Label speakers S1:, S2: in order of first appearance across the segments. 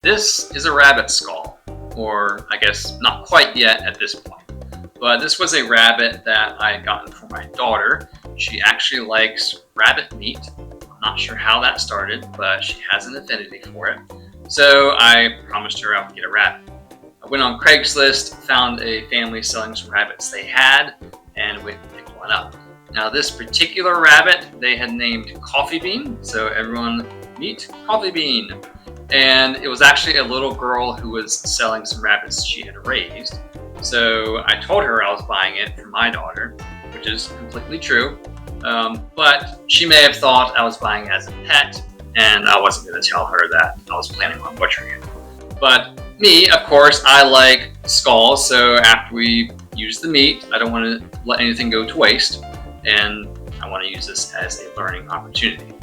S1: This is a rabbit skull, or I guess not quite yet at this point. But this was a rabbit that I had gotten for my daughter. She actually likes rabbit meat. I'm not sure how that started, but she has an affinity for it. So I promised her I would get a rabbit. I went on Craigslist, found a family selling some rabbits they had, and went and picked one up. Now this particular rabbit they had named Coffee Bean, so everyone meet Coffee Bean. And it was actually a little girl who was selling some rabbits she had raised. So I told her I was buying it for my daughter, which is completely true. But she may have thought I was buying it as a pet, and I wasn't going to tell her that I was planning on butchering it. But me, of course, I like skulls, so after we use the meat, I don't want to let anything go to waste, and I want to use this as a learning opportunity.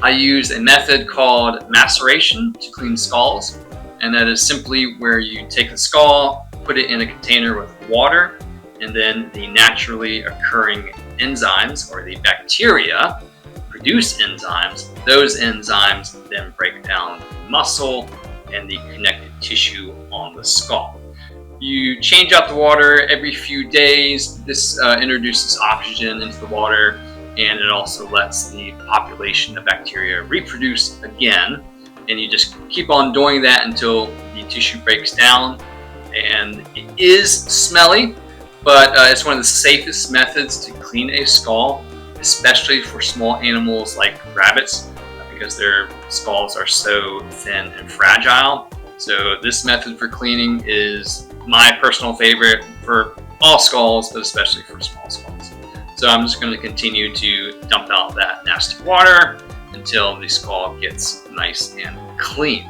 S1: I use a method called maceration to clean skulls, and that is simply where you take the skull, put it in a container with water, and then the naturally occurring enzymes, or the bacteria, produce enzymes. Those enzymes then break down the muscle and the connective tissue on the skull. You change out the water every few days. This introduces oxygen into the water, and it also lets the population of bacteria reproduce again. And you just keep on doing that until the tissue breaks down. And it is smelly, but it's one of the safest methods to clean a skull, especially for small animals like rabbits, because their skulls are so thin and fragile. So this method for cleaning is my personal favorite for all skulls, but especially for small skulls. So I'm just going to continue to dump out that nasty water until the skull gets nice and clean.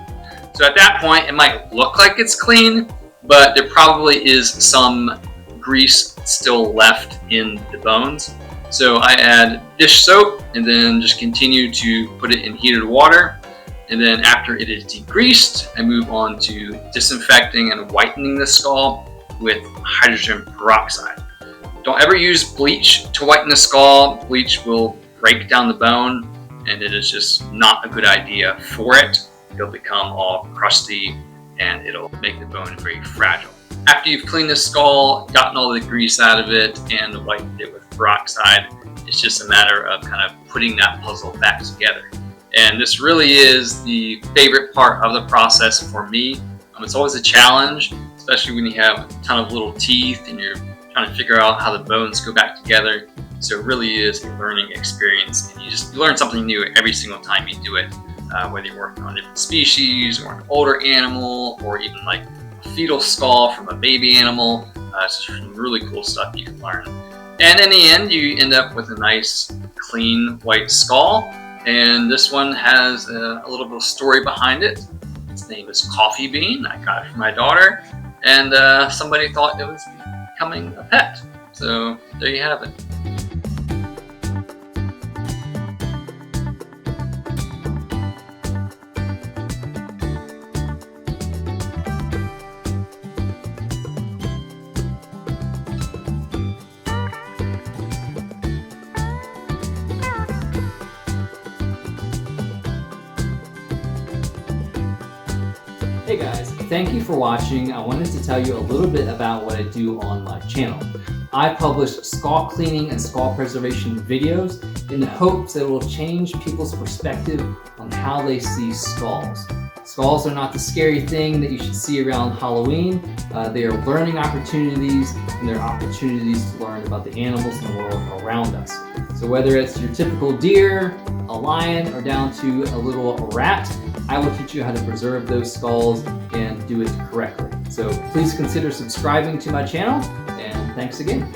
S1: So at that point, it might look like it's clean, but there probably is some grease still left in the bones. So I add dish soap and then just continue to put it in heated water. And then after it is degreased, I move on to disinfecting and whitening the skull with hydrogen peroxide. Don't ever use bleach to whiten the skull. Bleach will break down the bone, and it is just not a good idea for it. It'll become all crusty, and it'll make the bone very fragile. After you've cleaned the skull, gotten all the grease out of it, and whitened it with peroxide, it's just a matter of kind of putting that puzzle back together. And this really is the favorite part of the process for me. It's always a challenge, especially when you have a ton of little teeth and you're trying to figure out how the bones go back together. So it really is a learning experience, and you learn something new every single time you do it, whether you're working on different species or an older animal, or even like a fetal skull from a baby animal. It's just some really cool stuff you can learn. And in the end, you end up with a nice, clean, white skull. And this one has a little bit of story behind it. Its name is Coffee Bean. I got it for my daughter, and somebody thought it was becoming a pet. So there you have it.
S2: Hey guys, thank you for watching. I wanted to tell you a little bit about what I do on my channel. I publish skull cleaning and skull preservation videos in the hopes that it will change people's perspective on how they see skulls. Skulls are not the scary thing that you should see around Halloween. They are learning opportunities, and they're opportunities to learn about the animals in the world around us. So whether it's your typical deer, a lion, or down to a little rat, I will teach you how to preserve those skulls and do it correctly. So please consider subscribing to my channel, and thanks again.